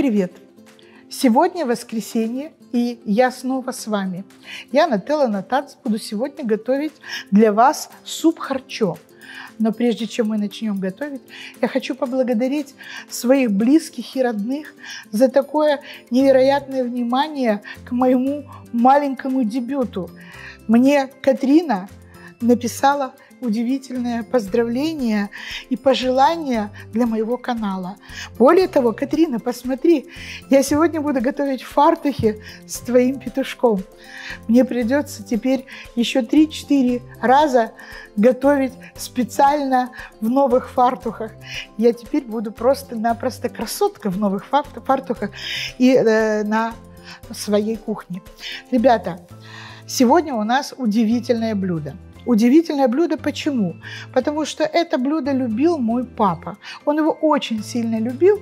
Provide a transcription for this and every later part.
привет! Сегодня воскресенье, и я снова с вами. Я, Нателла Натац, буду сегодня готовить для вас суп харчо. Но прежде чем мы начнем готовить, я хочу поблагодарить своих близких и родных за такое невероятное внимание к моему маленькому дебюту. Мне Катрина написала удивительное поздравление и пожелание для моего канала. Более того, Катрина, посмотри, я сегодня буду готовить фартухи с твоим петушком. Мне придется теперь еще 3-4 раза готовить специально в новых фартухах. Я теперь буду просто-напросто красотка в новых фартухах и на своей кухне. Ребята, сегодня у нас удивительное блюдо. Удивительное блюдо почему? Потому что это блюдо любил мой папа. Он его очень сильно любил.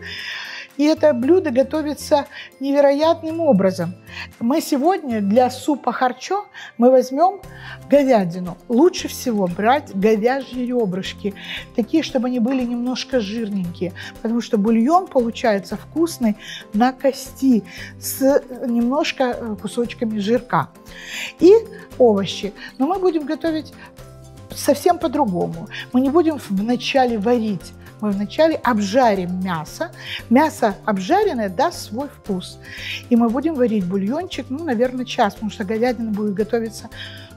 И это блюдо готовится невероятным образом. Мы сегодня для супа харчо мы возьмем говядину. Лучше всего брать говяжьи ребрышки, такие, чтобы они были немножко жирненькие, потому что бульон получается вкусный на кости с немножко кусочками жирка. И овощи. Но мы будем готовить совсем по-другому. Мы не будем вначале варить. Мы вначале обжарим мясо. Мясо обжаренное даст свой вкус. И мы будем варить бульончик, наверное, час, потому что говядина будет готовиться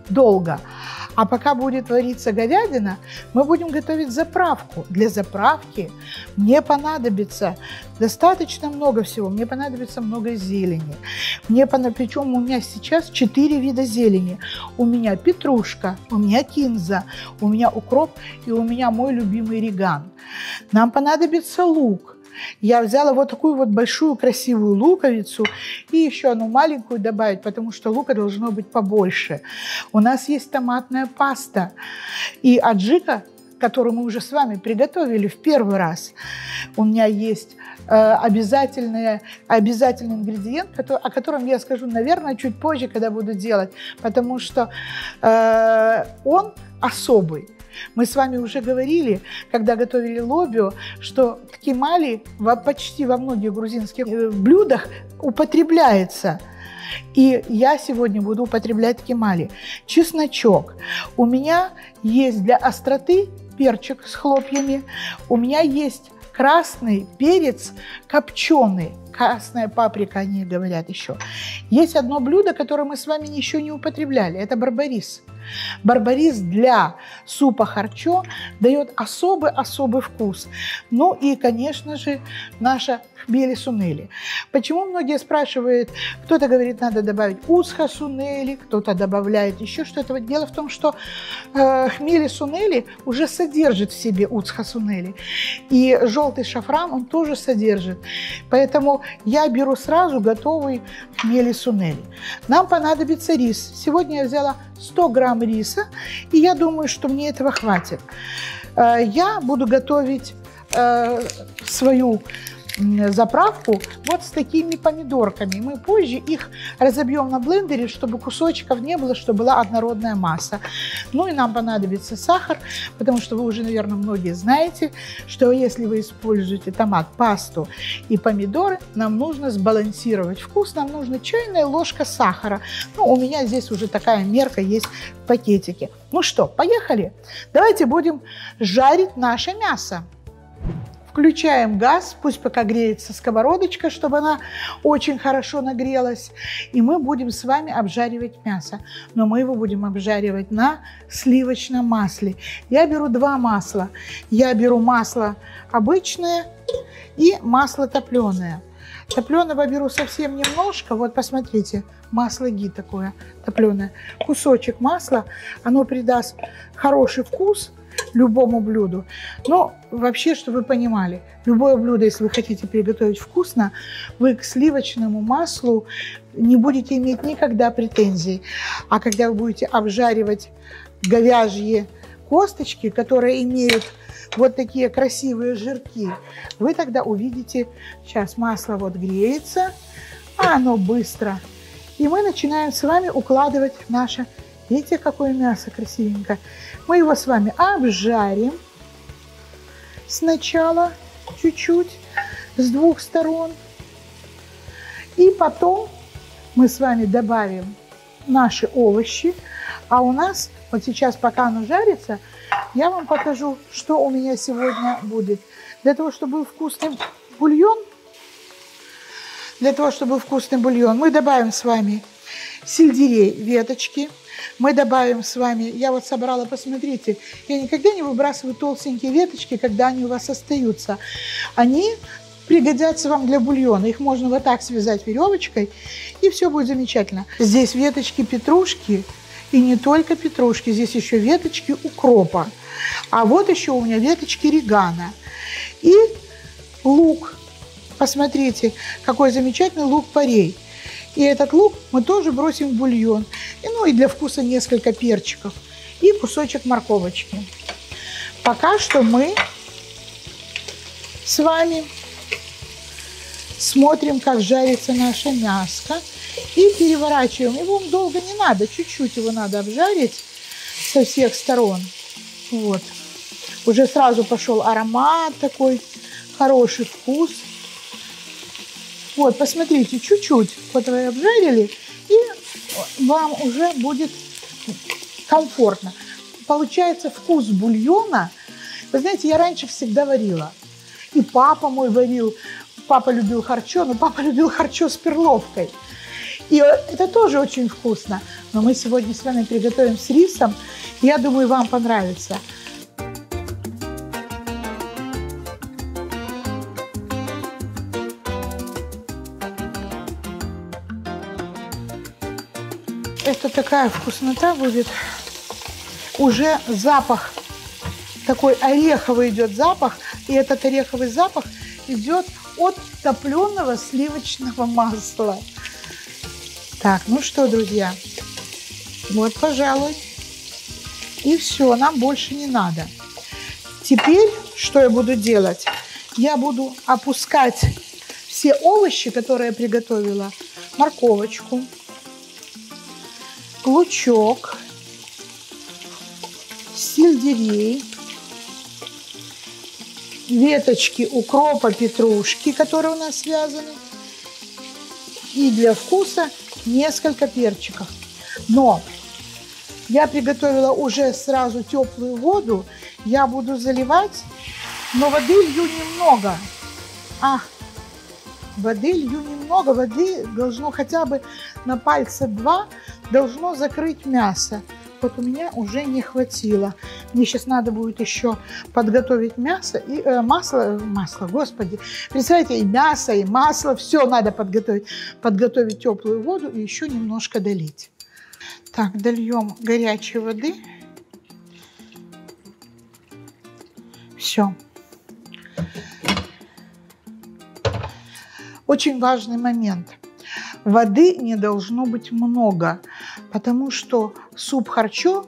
долго. А пока будет вариться говядина, мы будем готовить заправку. Для заправки мне понадобится достаточно много всего. Мне понадобится много зелени. Причем у меня сейчас 4 вида зелени. У меня петрушка, у меня кинза, у меня укроп и у меня мой любимый реган. Нам понадобится лук. Я взяла вот такую вот большую красивую луковицу и еще одну маленькую добавить, потому что лука должно быть побольше. У нас есть томатная паста и аджика, которую мы уже с вами приготовили в первый раз. У меня есть обязательный ингредиент, о котором я скажу, наверное, чуть позже, когда буду делать, потому что он особый. Мы с вами уже говорили, когда готовили лобио, что ткемали почти во многих грузинских блюдах употребляется. И я сегодня буду употреблять ткемали. Чесночок. У меня есть для остроты перчик с хлопьями. У меня есть красный перец копченый. Красная паприка, они говорят еще. Есть одно блюдо, которое мы с вами еще не употребляли. Это барбарис. Барбарис для супа харчо дает особый вкус. Ну и, конечно же, наша хмели-сунели. Почему многие спрашивают, кто-то говорит, надо добавить усха-сунели, кто-то добавляет еще что-то. Дело в том, что хмели-сунели уже содержит в себе усха-сунели. И желтый шафран он тоже содержит. Поэтому я беру сразу готовый хмели-сунели. Нам понадобится рис. Сегодня я взяла 100 грамм риса, и я думаю, что мне этого хватит. Я буду готовить свою заправку вот с такими помидорками. Мы позже их разобьем на блендере, чтобы кусочков не было, чтобы была однородная масса. Ну и нам понадобится сахар, потому что вы уже, наверное, многие знаете, что если вы используете томат, пасту и помидоры, нам нужно сбалансировать вкус, нам нужна чайная ложка сахара. Ну, у меня здесь уже такая мерка есть в пакетике. Ну что, поехали? Давайте будем жарить наше мясо. Включаем газ, пусть пока греется сковородочка, чтобы она очень хорошо нагрелась. И мы будем с вами обжаривать мясо. Но мы его будем обжаривать на сливочном масле. Я беру 2 масла. Я беру масло обычное и масло топленое. Топленого беру совсем немножко. Вот посмотрите, масло ги такое топленое. Кусочек масла, оно придаст хороший вкус любому блюду. Но вообще, чтобы вы понимали, любое блюдо, если вы хотите приготовить вкусно, вы к сливочному маслу не будете иметь никогда претензий. А когда вы будете обжаривать говяжьи косточки, которые имеют вот такие красивые жирки, вы тогда увидите, сейчас масло вот греется, а оно быстро. И мы начинаем с вами укладывать наше. Видите, какое мясо красивенькое? Мы его с вами обжарим сначала чуть-чуть с 2 сторон. И потом мы с вами добавим наши овощи. А у нас, вот сейчас, пока оно жарится, я вам покажу, что у меня сегодня будет. Для того, чтобы был вкусный бульон, мы добавим с вами сельдерей, веточки. Мы добавим с вами, я вот собрала, посмотрите, я никогда не выбрасываю толстенькие веточки, когда они у вас остаются. Они пригодятся вам для бульона. Их можно вот так связать веревочкой, и все будет замечательно. Здесь веточки петрушки, и не только петрушки, здесь еще веточки укропа. А вот еще у меня веточки регана. И лук. Посмотрите, какой замечательный лук-порей. И этот лук мы тоже бросим в бульон. И для вкуса несколько перчиков. И кусочек морковочки. Пока что мы с вами смотрим, как жарится наше мяско. И переворачиваем. Его долго не надо, чуть-чуть его надо обжарить со всех сторон. Вот. Уже сразу пошел аромат такой, хороший вкус. Вот, посмотрите, чуть-чуть вот вы обжарили, и вам уже будет комфортно. Получается вкус бульона. Вы знаете, я раньше всегда варила. И папа мой варил. Папа любил харчо, но папа любил харчо с перловкой. И это тоже очень вкусно. Но мы сегодня с вами приготовим с рисом. Я думаю, вам понравится. Это такая вкуснота будет. Уже запах, такой ореховый идет запах. И этот ореховый запах идет от топленого сливочного масла. Так, ну что, друзья, вот, пожалуй, и все, нам больше не надо. Теперь, что я буду делать? Я буду опускать все овощи, которые я приготовила, морковочку, лучок, сельдерей, веточки укропа, петрушки, которые у нас связаны, и для вкуса несколько перчиков. Но я приготовила уже сразу теплую воду. Я буду заливать, но воды лью немного. Воды лью немного. Воды должно хотя бы на пальца 2 должно закрыть мясо. Вот у меня уже не хватило. Мне сейчас надо будет еще подготовить мясо и масло, господи. Представляете, и мясо, и масло, все надо подготовить. Подготовить теплую воду и еще немножко долить. Так, дольем горячей воды. Все. Очень важный момент. Воды не должно быть много, потому что суп харчо,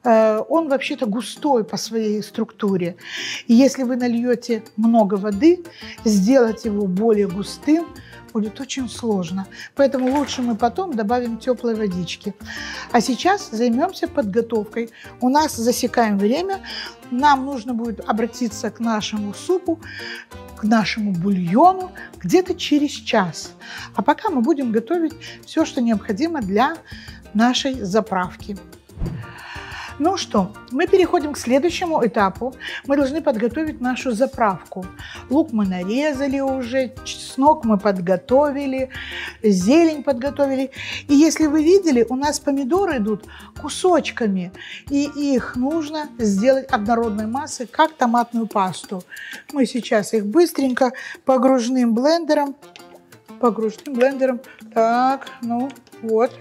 он вообще-то густой по своей структуре. И если вы нальете много воды, сделать его более густым будет очень сложно. Поэтому лучше мы потом добавим теплой водички. А сейчас займемся подготовкой. У нас засекаем время. Нам нужно будет обратиться к нашему супу, к нашему бульону где-то через час. А пока мы будем готовить все, что необходимо для нашей заправки. Ну что, мы переходим к следующему этапу. Мы должны подготовить нашу заправку. Лук мы нарезали уже, чеснок мы подготовили, зелень подготовили. И если вы видели, у нас помидоры идут кусочками. И их нужно сделать однородной массой, как томатную пасту. Мы сейчас их быстренько погружным блендером. Так, ну вот.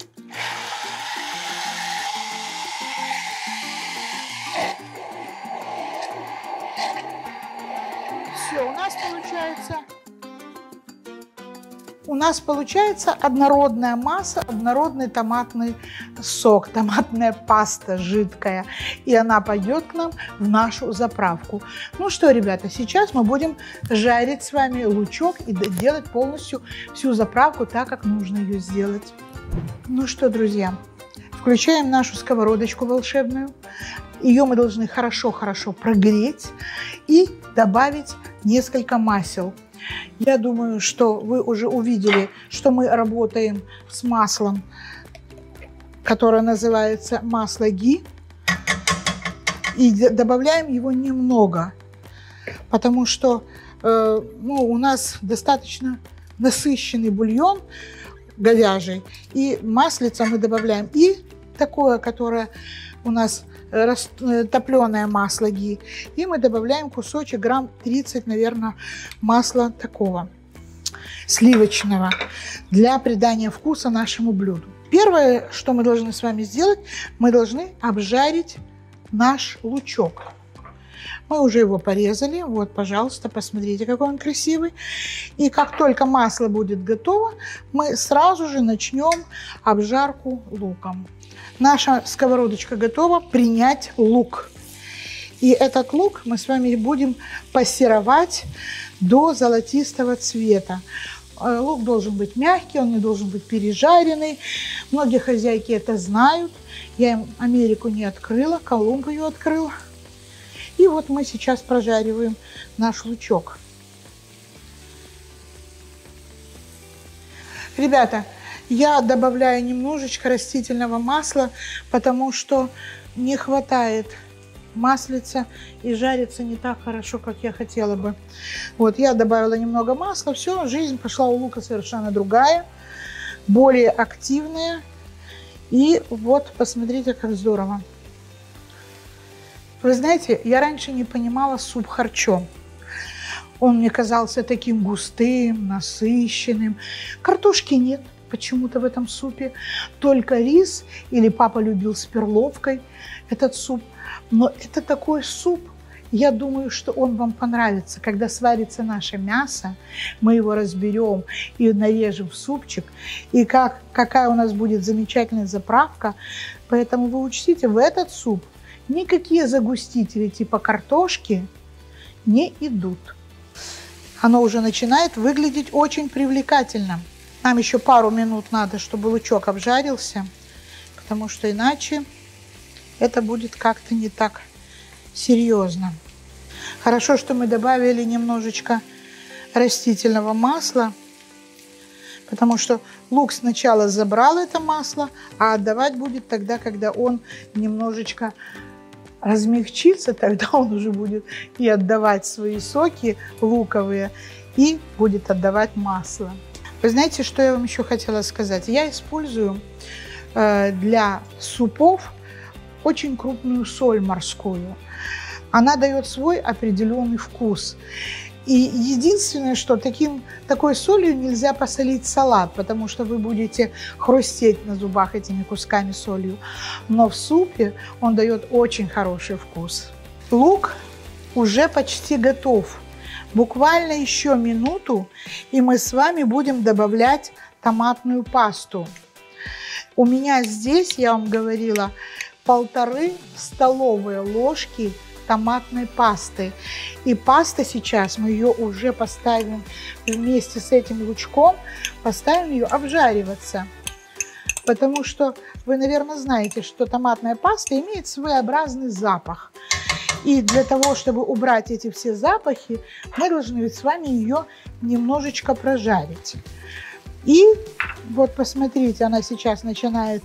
У нас получается однородная масса, однородный томатный сок, томатная паста жидкая. И она пойдет к нам в нашу заправку. Ну что, ребята, сейчас мы будем жарить с вами лучок и делать полностью всю заправку так, как нужно ее сделать. Ну что, друзья, включаем нашу сковородочку волшебную. Ее мы должны хорошо-хорошо прогреть и добавить несколько масел. Я думаю, что вы уже увидели, что мы работаем с маслом, которое называется масло ги. И добавляем его немного, потому что у нас достаточно насыщенный бульон говяжий. И маслица мы добавляем. И такое, которое у нас топленое масло ги. И мы добавляем кусочек, грамм 30, наверное, масла такого сливочного для придания вкуса нашему блюду. Первое, что мы должны с вами сделать, мы должны обжарить наш лучок. Мы уже его порезали. Вот, пожалуйста, посмотрите, какой он красивый. И как только масло будет готово, мы сразу же начнем обжарку луком. Наша сковородочка готова принять лук. И этот лук мы с вами будем пассеровать до золотистого цвета. Лук должен быть мягкий, он не должен быть пережаренный. Многие хозяйки это знают. Я им Америку не открыла, Колумб ее открыла. И вот мы сейчас прожариваем наш лучок. Ребята, я добавляю немножечко растительного масла, потому что не хватает маслица и жарится не так хорошо, как я хотела бы. Вот, я добавила немного масла, все, жизнь пошла у лука совершенно другая, более активная. И вот, посмотрите, как здорово. Вы знаете, я раньше не понимала суп харчо. Он мне казался таким густым, насыщенным. Картошки нет почему-то в этом супе. Только рис, или папа любил с перловкой этот суп. Но это такой суп, я думаю, что он вам понравится. Когда сварится наше мясо, мы его разберем и нарежем в супчик. И какая у нас будет замечательная заправка. Поэтому вы учтите, в этот суп никакие загустители типа картошки не идут. Оно уже начинает выглядеть очень привлекательно. Нам еще пару минут надо, чтобы лучок обжарился, потому что иначе это будет как-то не так серьезно. Хорошо, что мы добавили немножечко растительного масла, потому что лук сначала забрал это масло, а отдавать будет тогда, когда он немножечко размягчится, тогда он уже будет и отдавать свои соки луковые, и будет отдавать масло. Вы знаете, что я вам еще хотела сказать? Я использую для супов очень крупную соль морскую. Она дает свой определенный вкус. И единственное, что такой солью нельзя посолить салат, потому что вы будете хрустеть на зубах этими кусками солью. Но в супе он дает очень хороший вкус. Лук уже почти готов. Буквально еще минуту, и мы с вами будем добавлять томатную пасту. У меня здесь, я вам говорила, 1,5 столовые ложки томатной пасты. И паста сейчас, мы ее уже поставим вместе с этим лучком, поставим ее обжариваться. Потому что вы, наверное, знаете, что томатная паста имеет своеобразный запах. И для того, чтобы убрать эти все запахи, мы должны ведь с вами ее немножечко прожарить. И вот посмотрите, она сейчас начинает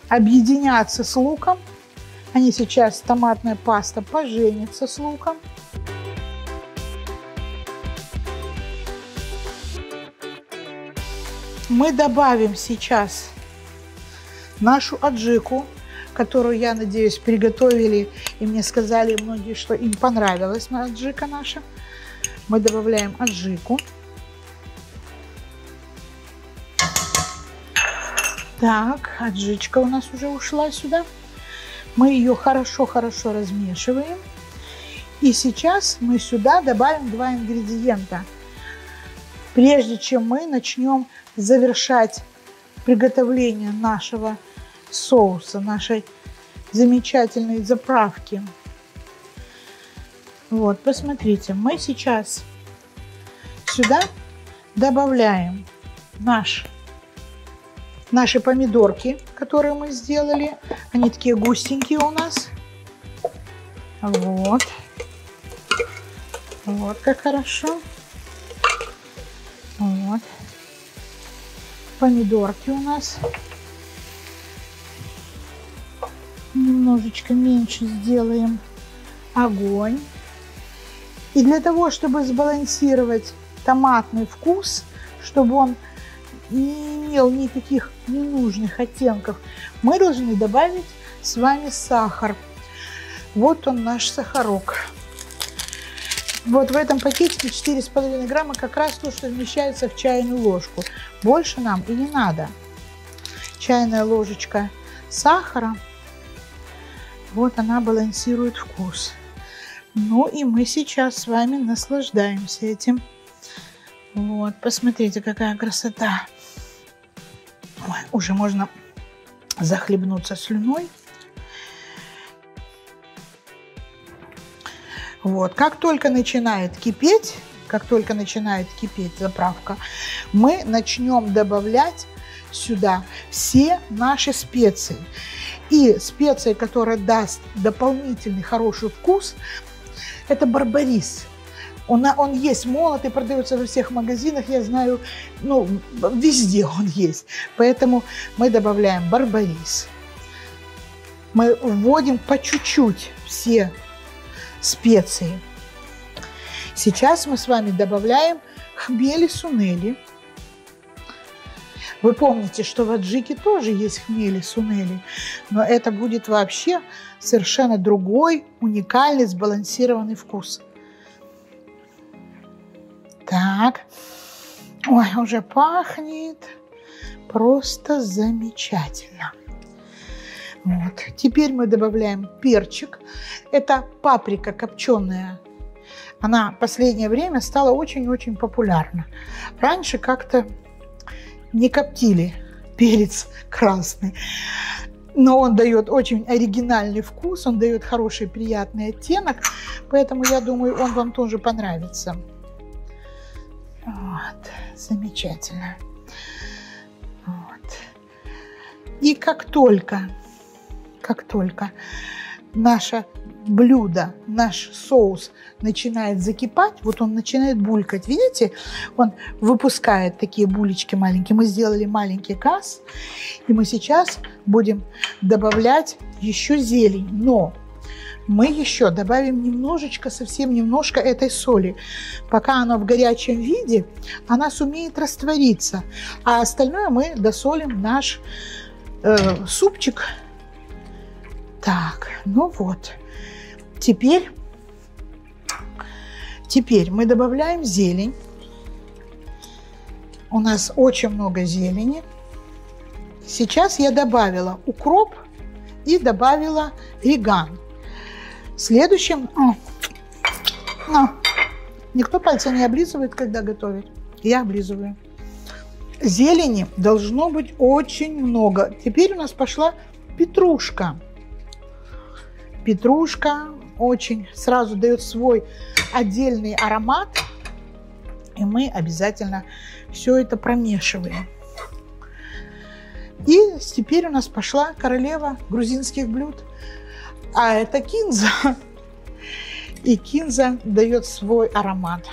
объединяться с луком. Они сейчас, томатная паста, поженится с луком. Мы добавим сейчас нашу аджику, которую, я надеюсь, приготовили, и мне сказали многие, что им понравилась аджика наша. Мы добавляем аджику. Так, аджичка у нас уже ушла сюда. Мы ее хорошо-хорошо размешиваем. И сейчас мы сюда добавим 2 ингредиента. Прежде чем мы начнем завершать приготовление нашего соуса, нашей замечательной заправки. Вот, посмотрите, мы сейчас сюда добавляем наши помидорки, которые мы сделали. Они такие густенькие у нас. Вот. Вот как хорошо. Вот. Помидорки у нас. Немножечко меньше сделаем огонь. И для того, чтобы сбалансировать томатный вкус, чтобы он не имел никаких ненужных оттенков, мы должны добавить с вами сахар. Вот он, наш сахарок. Вот в этом пакетике 4,5 грамма, как раз то, что вмещается в чайную ложку. Больше нам и не надо. Чайная ложечка сахара. Вот она балансирует вкус. Ну и мы сейчас с вами наслаждаемся этим. Вот, посмотрите, какая красота. Ой, уже можно захлебнуться слюной. Вот, как только начинает кипеть заправка, мы начнем добавлять сюда все наши специи. И специя, которая даст дополнительный хороший вкус, это барбарис. Он есть молотый, продается во всех магазинах, я знаю, ну, везде он есть. Поэтому мы добавляем барбарис. Мы вводим по чуть-чуть все специи. Сейчас мы с вами добавляем хмели-сунели. Вы помните, что в аджике тоже есть хмели-сунели, но это будет вообще совершенно другой, уникальный, сбалансированный вкус. Так, ой, уже пахнет просто замечательно. Вот. Теперь мы добавляем перчик. Это паприка копченая. Она в последнее время стала очень-очень популярна. Раньше как-то не коптили перец красный. Но он дает очень оригинальный вкус, он дает хороший приятный оттенок. Поэтому я думаю, он вам тоже понравится. Вот, замечательно. Вот. И как только наше блюдо, наш соус начинает закипать, вот он начинает булькать, видите, он выпускает такие булечки маленькие. Мы сделали маленький кас, и мы сейчас будем добавлять еще зелень, но мы еще добавим немножечко, совсем немножко этой соли. Пока она в горячем виде, она сумеет раствориться, а остальное мы досолим наш супчик. Так, ну вот. Теперь мы добавляем зелень. У нас очень много зелени. Сейчас я добавила укроп и добавила реган. Следующим... Никто пальца не облизывает, когда готовит. Я облизываю. Зелени должно быть очень много. Теперь у нас пошла петрушка. Петрушка очень сразу дает свой отдельный аромат. И мы обязательно все это промешиваем. И теперь у нас пошла королева грузинских блюд. А это кинза. И кинза дает свой аромат.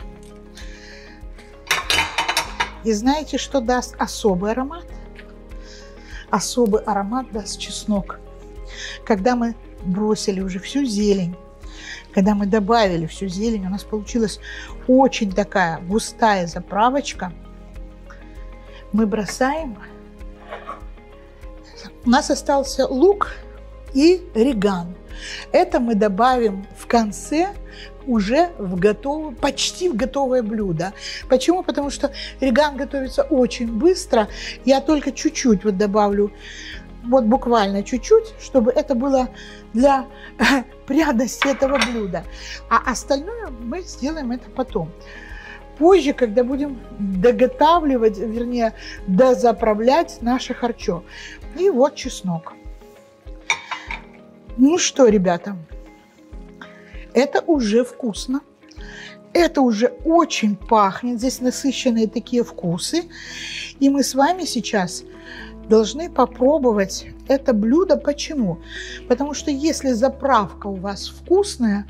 И знаете, что даст особый аромат? Особый аромат даст чеснок. Когда мы бросили уже всю зелень, когда мы добавили всю зелень, у нас получилась очень такая густая заправочка. Мы бросаем. У нас остался лук и реган. Это мы добавим в конце уже в готовое, почти в готовое блюдо. Почему? Потому что реган готовится очень быстро. Я только чуть-чуть вот добавлю, вот буквально чуть-чуть, чтобы это было для пряности этого блюда. А остальное мы сделаем это потом. Позже, когда будем доготавливать, вернее, дозаправлять наше харчо. И вот чеснок. Ну что, ребята, это уже вкусно. Это уже очень пахнет. Здесь насыщенные такие вкусы. И мы с вами сейчас должны попробовать это блюдо. Почему? Потому что если заправка у вас вкусная,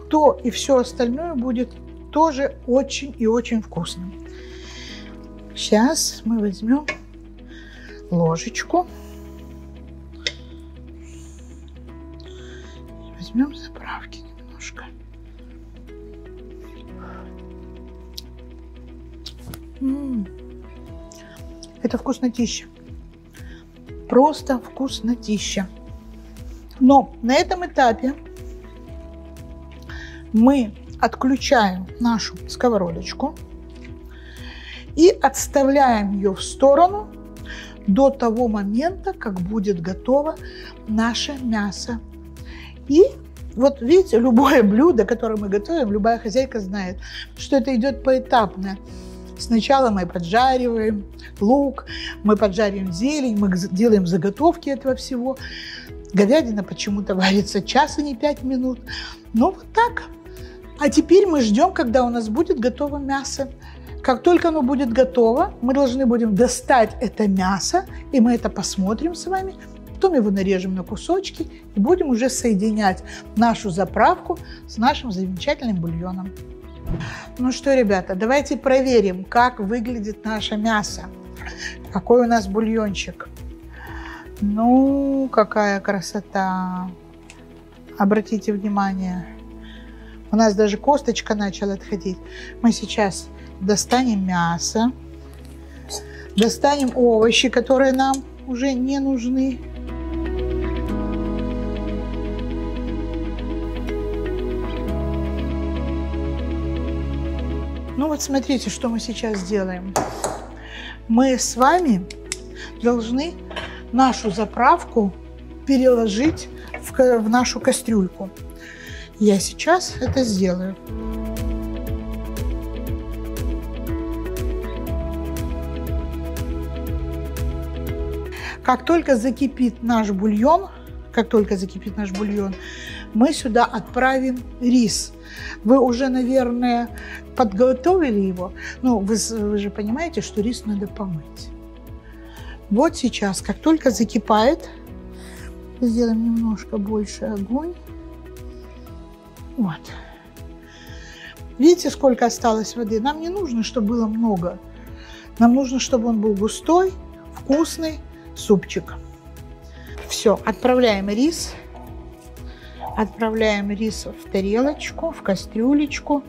то и все остальное будет тоже очень и очень вкусным. Сейчас мы возьмем ложечку. Возьмем заправки немножко. Это вкуснотища. Просто вкуснотища. Но на этом этапе мы отключаем нашу сковородочку и отставляем ее в сторону до того момента, как будет готово наше мясо. И вот видите, любое блюдо, которое мы готовим, любая хозяйка знает, что это идет поэтапно. Сначала мы поджариваем лук, мы поджариваем зелень, мы делаем заготовки этого всего. Говядина почему-то варится час, а не 5 минут. Ну вот так. А теперь мы ждем, когда у нас будет готово мясо. Как только оно будет готово, мы должны будем достать это мясо, и мы это посмотрим с вами. Потом его нарежем на кусочки и будем уже соединять нашу заправку с нашим замечательным бульоном. Ну что, ребята, давайте проверим, как выглядит наше мясо. Какой у нас бульончик. Ну, какая красота. Обратите внимание. У нас даже косточка начала отходить. Мы сейчас достанем мясо. Достанем овощи, которые нам уже не нужны. Ну вот смотрите, что мы сейчас делаем. Мы с вами должны нашу заправку переложить в нашу кастрюльку. Я сейчас это сделаю. Как только закипит наш бульон, мы сюда отправим рис. Вы уже, наверное, подготовили его. Ну, вы же понимаете, что рис надо помыть. Вот сейчас, как только закипает, сделаем немножко больше огонь. Вот. Видите, сколько осталось воды? Нам не нужно, чтобы было много. Нам нужно, чтобы он был густой, вкусный супчик. Все, отправляем рис. Отправляем рис в тарелочку, в кастрюлечку.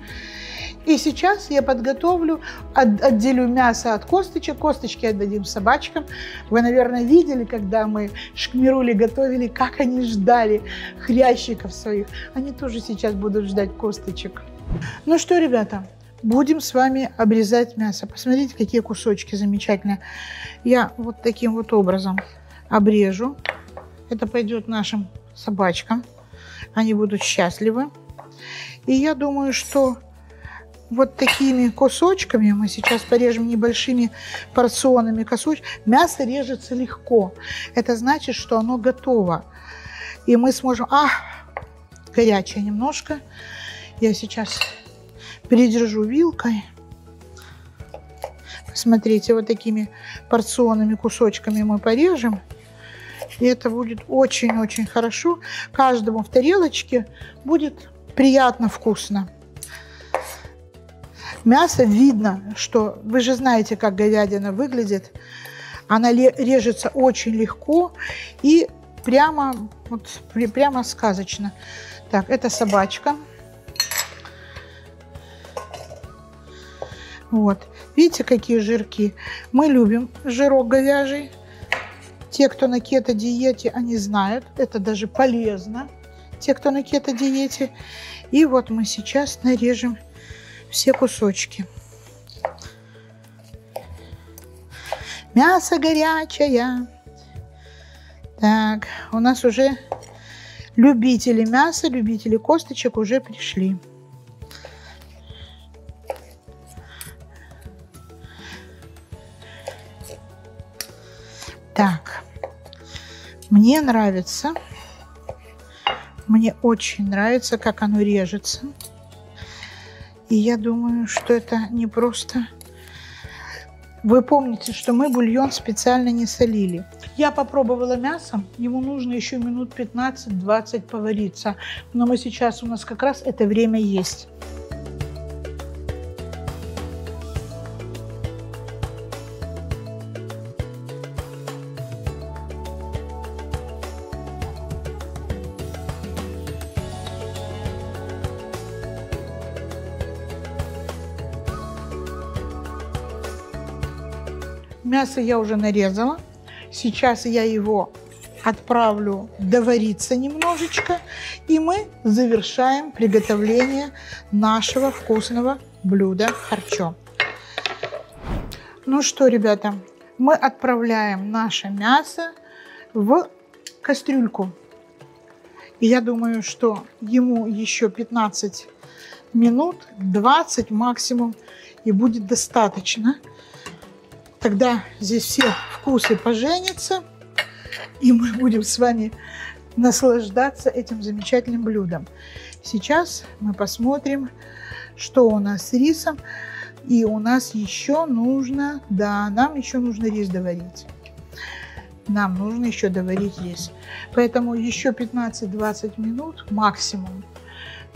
И сейчас я подготовлю, отделю мясо от косточек. Косточки отдадим собачкам. Вы, наверное, видели, когда мы шкмирули готовили, как они ждали хрящиков своих. Они тоже сейчас будут ждать косточек. Ну что, ребята, будем с вами обрезать мясо. Посмотрите, какие кусочки замечательные. Я вот таким вот образом обрежу. Это пойдет нашим собачкам. Они будут счастливы. И я думаю, что вот такими кусочками, мы сейчас порежем небольшими порционными кусочками, мясо режется легко. Это значит, что оно готово. И мы сможем... горячее немножко. Я сейчас придержу вилкой. Смотрите, вот такими порционными кусочками мы порежем. И это будет очень-очень хорошо. Каждому в тарелочке будет приятно, вкусно. Мясо видно, что вы же знаете, как говядина выглядит. Она режется очень легко и прямо сказочно. Так, это собачка. Вот. Видите, какие жирки? Мы любим жирок говяжий. Те, кто на кето-диете, они знают, это даже полезно. Те, кто на кето-диете. И вот мы сейчас нарежем все кусочки. Мясо горячее. Так, у нас уже любители мяса, любители косточек уже пришли. Так, мне нравится, мне очень нравится, как оно режется. И я думаю, что это не просто... Вы помните, что мы бульон специально не солили. Я попробовала мясо, ему нужно еще минут 15-20 повариться. Но у нас как раз это время есть. Мясо я уже нарезала. Сейчас я его отправлю довариться немножечко. И мы завершаем приготовление нашего вкусного блюда харчо. Ну что, ребята, мы отправляем наше мясо в кастрюльку. И я думаю, что ему еще 15 минут, 20 максимум, и будет достаточно. Тогда здесь все вкусы поженятся, и мы будем с вами наслаждаться этим замечательным блюдом. Сейчас мы посмотрим, что у нас с рисом. И у нас еще нужно, да, нам еще нужно рис доварить. Нам нужно еще доварить рис. Поэтому еще 15-20 минут максимум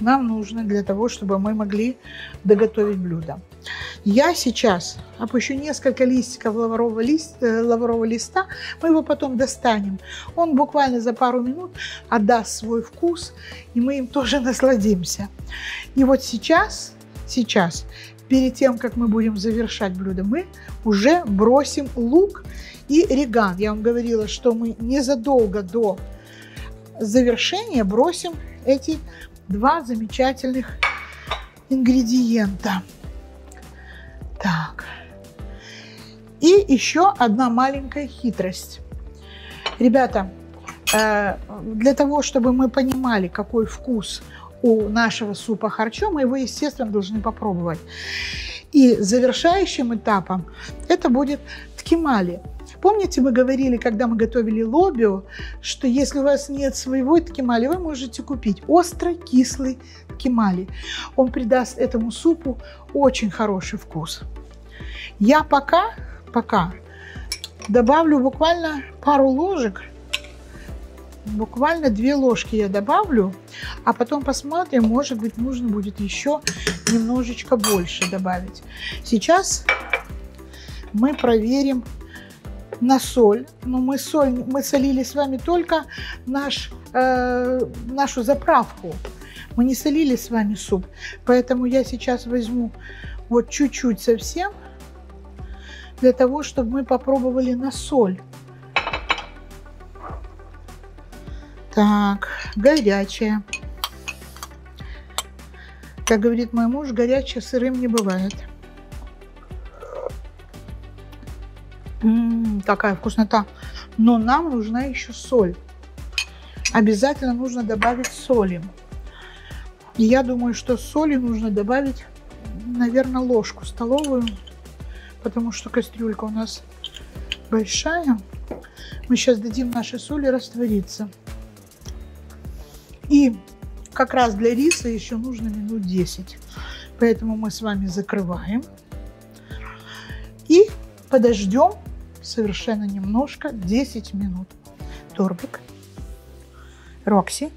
нам нужно для того, чтобы мы могли доготовить блюдо. Я сейчас опущу несколько листиков лаврового листа. Мы его потом достанем. Он буквально за пару минут отдаст свой вкус, и мы им тоже насладимся. И вот сейчас, перед тем, как мы будем завершать блюдо, мы уже бросим лук и реган. Я вам говорила, что мы незадолго до завершения бросим эти два замечательных ингредиента. Так. И еще одна маленькая хитрость. Ребята, для того, чтобы мы понимали, какой вкус у нашего супа харчо, мы его, естественно, должны попробовать. И завершающим этапом это будет ткемали. Помните, мы говорили, когда мы готовили лобио, что если у вас нет своего ткемали, вы можете купить остро-кислый ткемали. Он придаст этому супу очень хороший вкус. Я пока добавлю буквально пару ложек. Буквально 2 ложки я добавлю, а потом посмотрим, может быть, нужно будет еще немножечко больше добавить. Сейчас мы проверим на соль. Но мы солили с вами только нашу заправку. Мы не солили с вами суп. Поэтому я сейчас возьму вот чуть-чуть совсем, для того, чтобы мы попробовали на соль. Так, горячая. Как говорит мой муж, горячее сырым не бывает. Какая вкуснота. Но нам нужна еще соль. Обязательно нужно добавить соли. И я думаю, что соли нужно добавить, наверное, ложку столовую, потому что кастрюлька у нас большая. Мы сейчас дадим нашей соли раствориться. И как раз для риса еще нужно минут 10. Поэтому мы с вами закрываем и подождем совершенно немножко, 10 минут. Торбик, Рокси.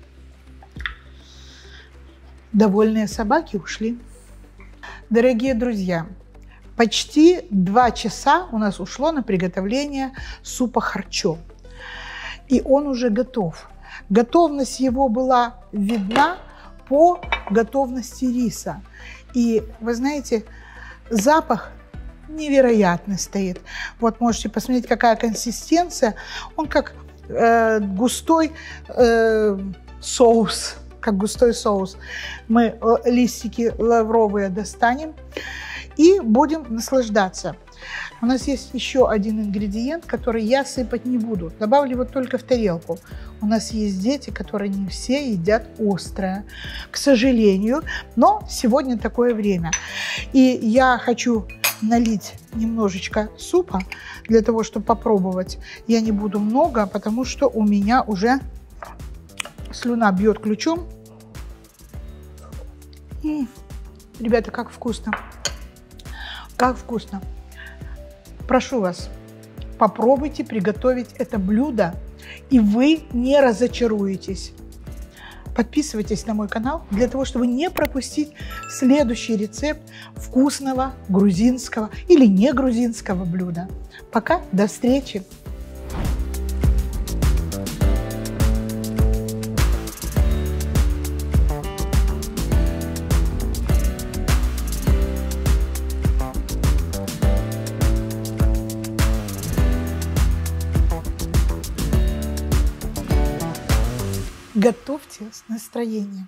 Довольные собаки ушли. Дорогие друзья, почти 2 часа у нас ушло на приготовление супа харчо. И он уже готов. Готовность его была видна по готовности риса. И вы знаете, запах невероятный стоит. Вот можете посмотреть, какая консистенция. Он как густой соус. Как густой соус. Мы листики лавровые достанем и будем наслаждаться. У нас есть еще один ингредиент, который я сыпать не буду. Добавлю его только в тарелку. У нас есть дети, которые не все едят острое, к сожалению. Но сегодня такое время. И я хочу налить немножечко супа для того, чтобы попробовать. Я не буду много, потому что у меня уже слюна бьет ключом. Ребята, как вкусно! Как вкусно! Прошу вас, попробуйте приготовить это блюдо, и вы не разочаруетесь. Подписывайтесь на мой канал для того, чтобы не пропустить следующий рецепт вкусного грузинского или не грузинского блюда. Пока, до встречи! Готовьте с настроением.